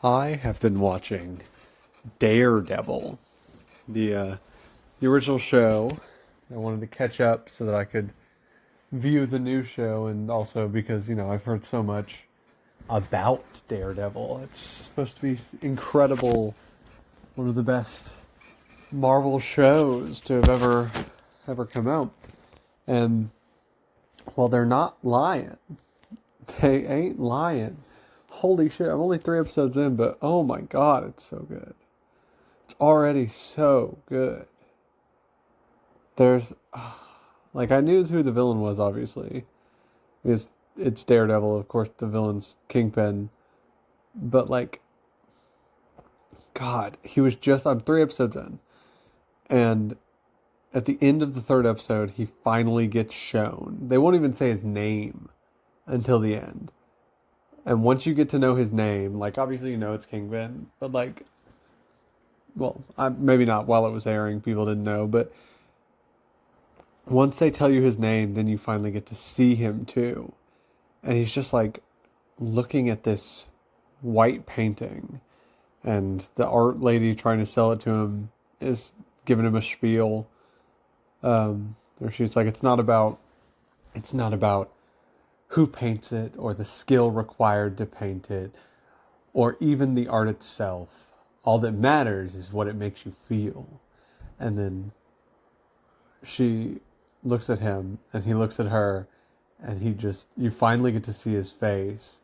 I have been watching Daredevil, the original show. I wanted to catch up so that I could view the new show, and also because I've heard so much about Daredevil. It's supposed to be incredible, one of the best Marvel shows to have ever come out. And while they're not lying, they ain't lying. Holy shit! I'm only 3 episodes in, but oh my god, it's so good. It's already so good. There's like I knew who the villain was, obviously. It's Daredevil, of course. The villain's Kingpin, but like, God, he was just. I'm 3 episodes in, and at the end of the third episode, he finally gets shown. They won't even say his name until the end. And once you get to know his name, like obviously it's Kingpin, but like, well, maybe not while it was airing, people didn't know, but once they tell you his name, then you finally get to see him too. And he's just like looking at this white painting, and the art lady trying to sell it to him is giving him a spiel. Where she's like, it's not about who paints it or the skill required to paint it or even the art itself. All that matters is what it makes you feel. And then she looks at him and he looks at her, and you finally get to see his face,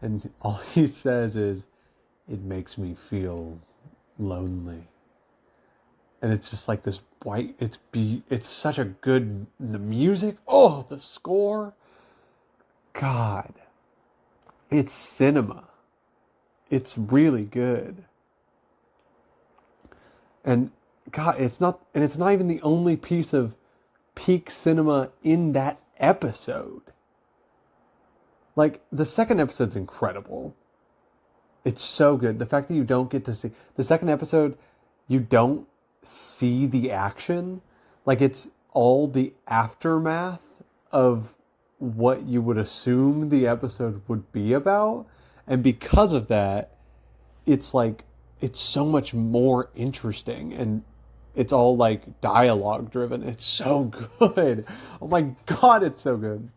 and all he says is, "It makes me feel lonely." And it's just like this white, it's such a good, the music, oh, the score, God, it's cinema. It's really good. And God, it's not even the only piece of peak cinema in that episode. Like, the second episode's incredible. It's so good. The fact that you don't get to see the second episode, you don't see the action. Like, it's all the aftermath of what you would assume the episode would be about. And because of that, it's like, it's so much more interesting, and it's all like dialogue driven. It's so good. Oh my God, it's so good.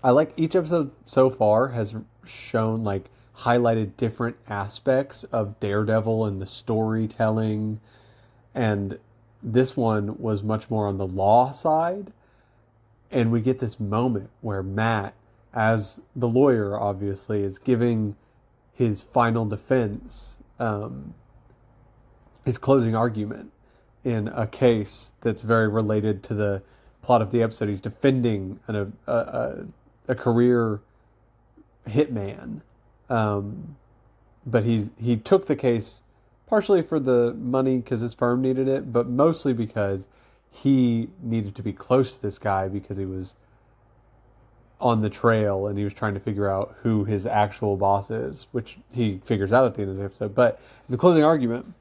I like each episode so far has shown, like, highlighted different aspects of Daredevil and the storytelling. And this one was much more on the law side. And we get this moment where Matt, as the lawyer, obviously, is giving his final defense, his closing argument in a case that's very related to the plot of the episode. He's defending a career hitman, but he took the case partially for the money because his firm needed it, but mostly because he needed to be close to this guy because he was on the trail and he was trying to figure out who his actual boss is, which he figures out at the end of the episode. But in the closing argument,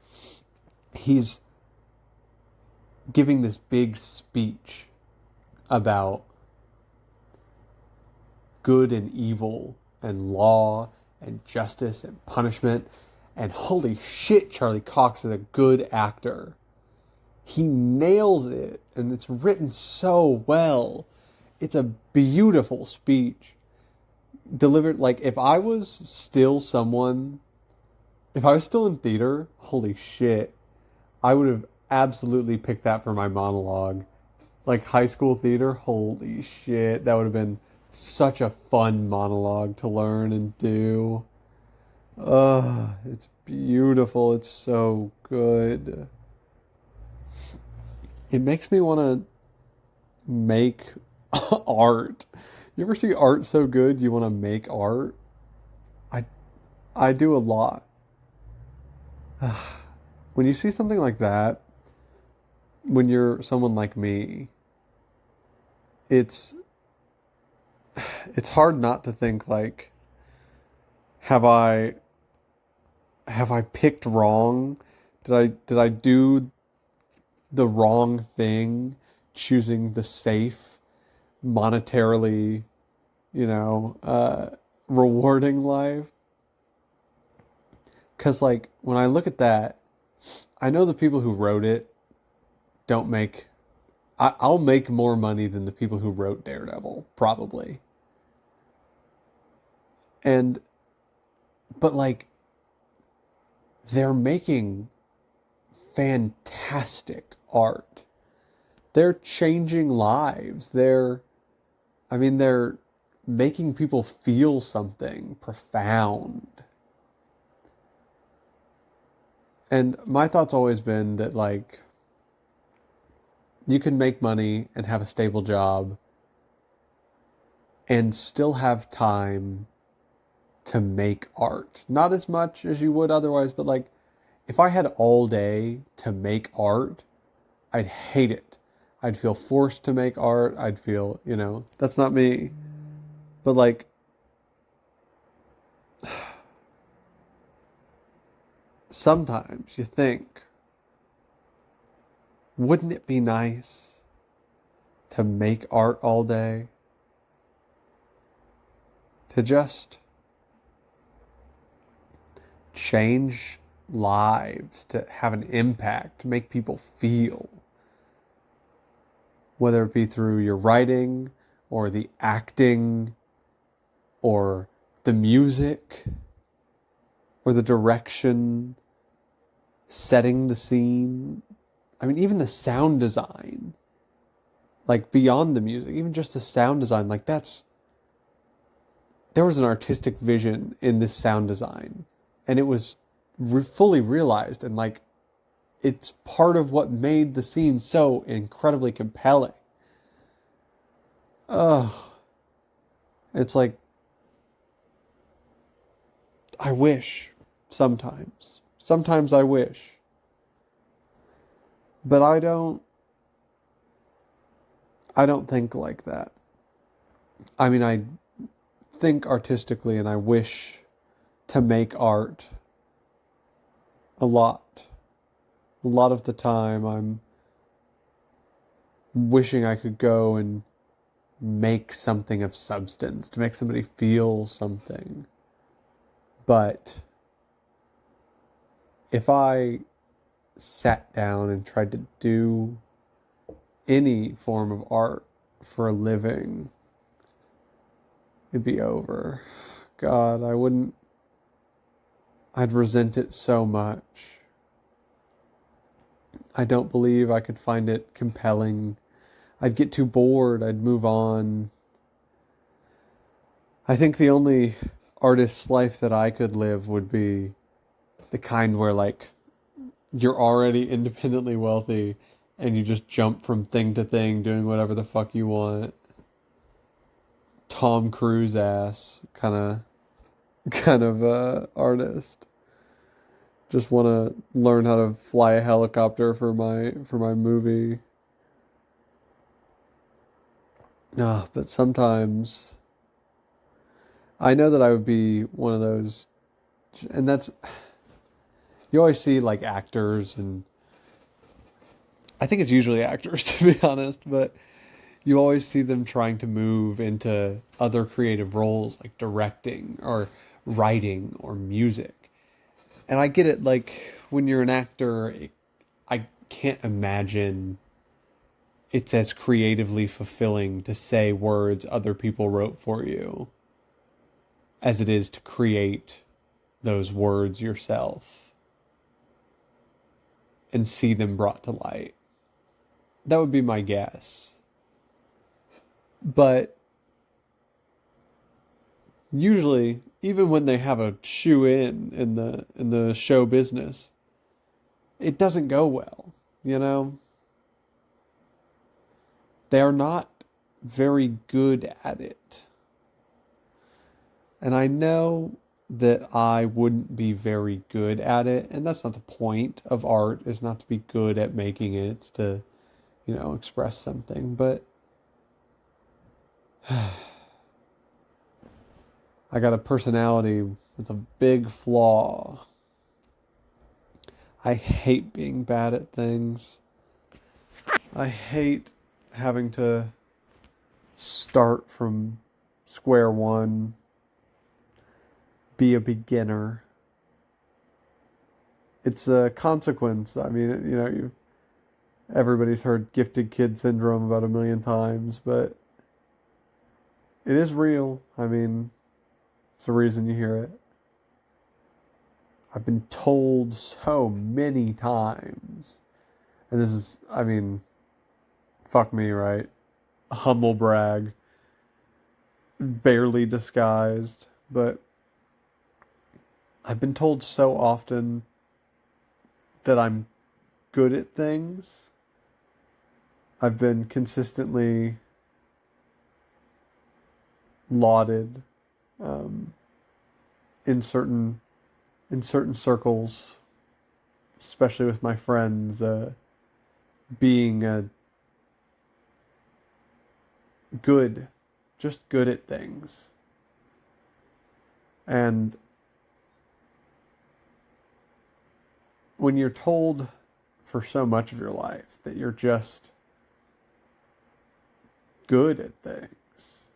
he's giving this big speech about good and evil and law and justice and punishment. And holy shit, Charlie Cox is a good actor. He nails it, and it's written so well. It's a beautiful speech delivered. Like, if I was still in theater, holy shit, I would have absolutely picked that for my monologue. Like, high school theater, holy shit, that would have been such a fun monologue to learn and do. It's beautiful. It's so good. It makes me want to make art. You ever see art so good you want to make art? I I do a lot. When you see something like that, when you're someone like me, it's it's hard not to think like, have I have I picked wrong? Did I do the wrong thing choosing the safe, monetarily, you know, uh, rewarding life? Because, like, when I look at that, I know the people who wrote it don't make. I'll make more money than the people who wrote Daredevil, probably. And, but like, they're making fantastic art. They're changing lives. They're making people feel something profound. And my thought's always been that, like, you can make money and have a stable job and still have time to make art. Not as much as you would otherwise, but like, if I had all day to make art, I'd hate it. I'd feel forced to make art. I'd feel, that's not me. But like, sometimes you think, wouldn't it be nice to make art all day? To just change lives, to have an impact, to make people feel. Whether it be through your writing or the acting or the music or the direction, setting the scene. I mean, even the sound design, like beyond the music, even just the sound design, like there was an artistic vision in this sound design, and it was fully realized, and like, it's part of what made the scene so incredibly compelling. Ugh. It's like, I wish sometimes. Sometimes I wish. But I don't think like that. I mean, I think artistically, and I wish to make art a lot. A lot of the time I'm wishing I could go and make something of substance, to make somebody feel something. But if I sat down and tried to do any form of art for a living, it'd be over. God, I'd resent it so much. I don't believe I could find it compelling. I'd get too bored. I'd move on. I think the only artist's life that I could live would be the kind where, like, you're already independently wealthy and you just jump from thing to thing doing whatever the fuck you want. Tom Cruise ass kind of artist. Just want to learn how to fly a helicopter for my movie. But sometimes I know that I would be one of those, and that's, you always see like actors, and I think it's usually actors to be honest, but you always see them trying to move into other creative roles like directing or writing or music. And I get it, like, when you're an actor, I can't imagine it's as creatively fulfilling to say words other people wrote for you as it is to create those words yourself and see them brought to light. That would be my guess. But usually, even when they have a shoe in the show business, it doesn't go well, you know? They are not very good at it. And I know that I wouldn't be very good at it, and that's not the point of art, is not to be good at making it, it's to, express something, but I got a personality with a big flaw. I hate being bad at things. I hate having to start from square one, be a beginner. it's a consequence. I mean, everybody's heard gifted kid syndrome about a million times, but it is real. I mean, it's the reason you hear it. I've been told so many times, and this is, I mean, fuck me, right? Humble brag, barely disguised, but I've been told so often that I'm good at things. I've been consistently lauded um, in certain circles, especially with my friends, being good, just good at things. And when you're told for so much of your life that you're just good at things,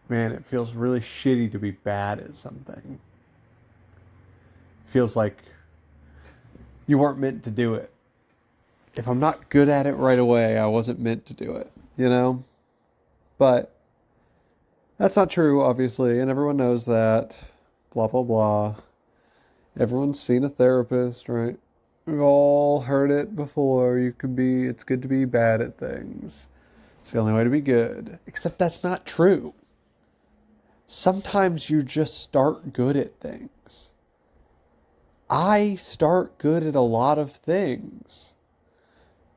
man, it feels really shitty to be bad at something. It feels like you weren't meant to do it. If I'm not good at it right away, I wasn't meant to do it, you know? But that's not true, obviously, and everyone knows that. Blah, blah, blah. Everyone's seen a therapist, right? We've all heard it before. It's good to be bad at things. It's the only way to be good. Except that's not true. Sometimes you just start good at things. I start good at a lot of things.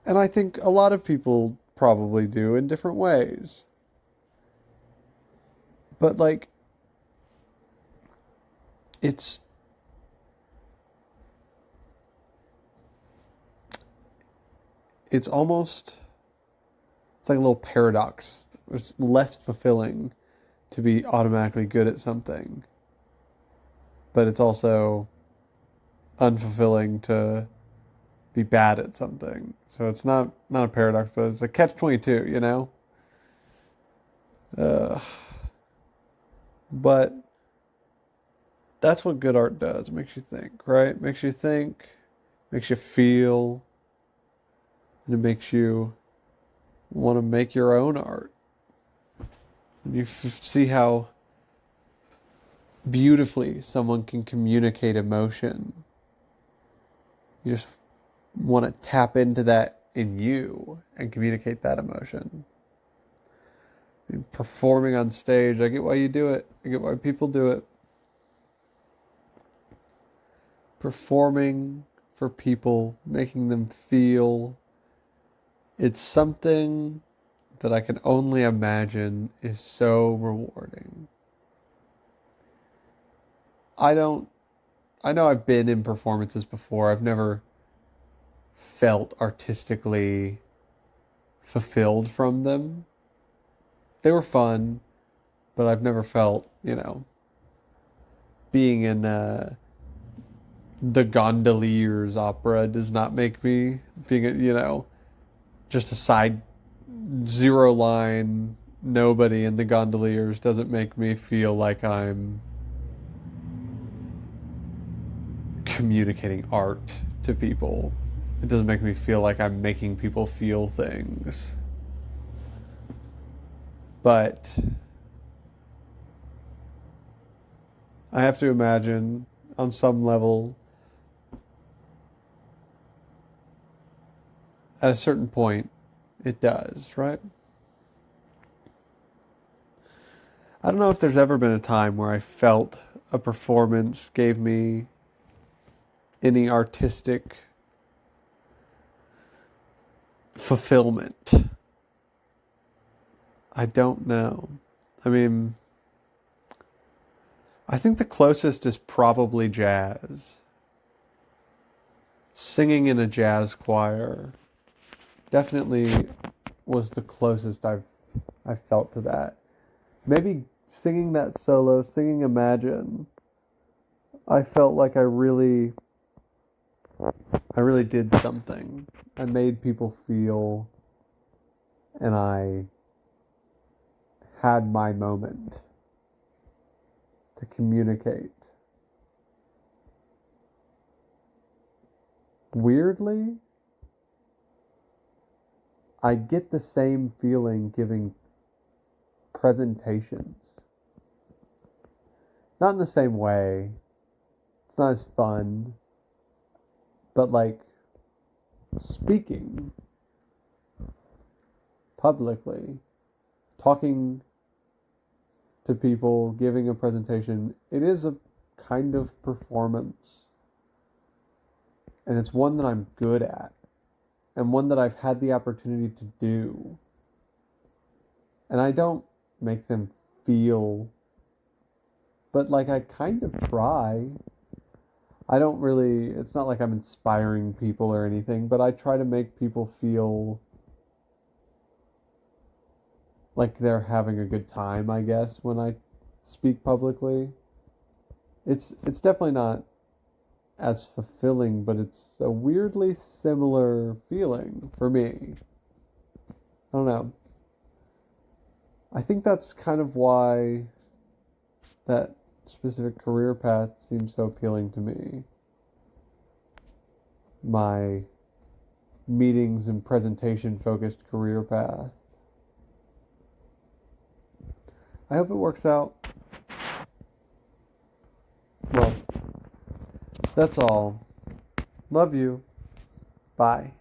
And I think a lot of people probably do in different ways. But like, it's almost, it's like a little paradox. It's less fulfilling to be automatically good at something, but it's also unfulfilling to be bad at something. So it's not a paradox, but it's a catch-22, you know? Uh, but that's what good art does. It makes you think, right? It makes you think, makes you feel, and it makes you want to make your own art. And you see how beautifully someone can communicate emotion. You just want to tap into that in you and communicate that emotion. I mean, performing on stage, I get why you do it. I get why people do it. Performing for people, making them feel, it's something that I can only imagine is so rewarding. I know I've been in performances before. I've never felt artistically fulfilled from them. They were fun, but I've never felt, being in the Gondoliers opera does not make me being, just a side zero line nobody in the Gondoliers doesn't make me feel like I'm communicating art to people. It doesn't make me feel like I'm making people feel things. But I have to imagine on some level, at a certain point, it does, right? I don't know if there's ever been a time where I felt a performance gave me any artistic fulfillment. I don't know. I mean, I think the closest is probably jazz. Singing in a jazz choir definitely was the closest I felt to that. Maybe singing that solo, singing Imagine, I felt like I really did something. I made people feel, and I had my moment to communicate. weirdly, I get the same feeling giving presentations. Not in the same way. It's not as fun. But like speaking publicly, talking to people, giving a presentation, it is a kind of performance. And it's one that I'm good at. And one that I've had the opportunity to do. And I don't make them feel, but like I kind of try. I don't really, it's not like I'm inspiring people or anything, but I try to make people feel like they're having a good time, I guess, when I speak publicly. It's definitely not as fulfilling, but it's a weirdly similar feeling for me. I don't know. I think that's kind of why that specific career path seems so appealing to me. My meetings and presentation focused career path. I hope it works out. Well, that's all. Love you. Bye.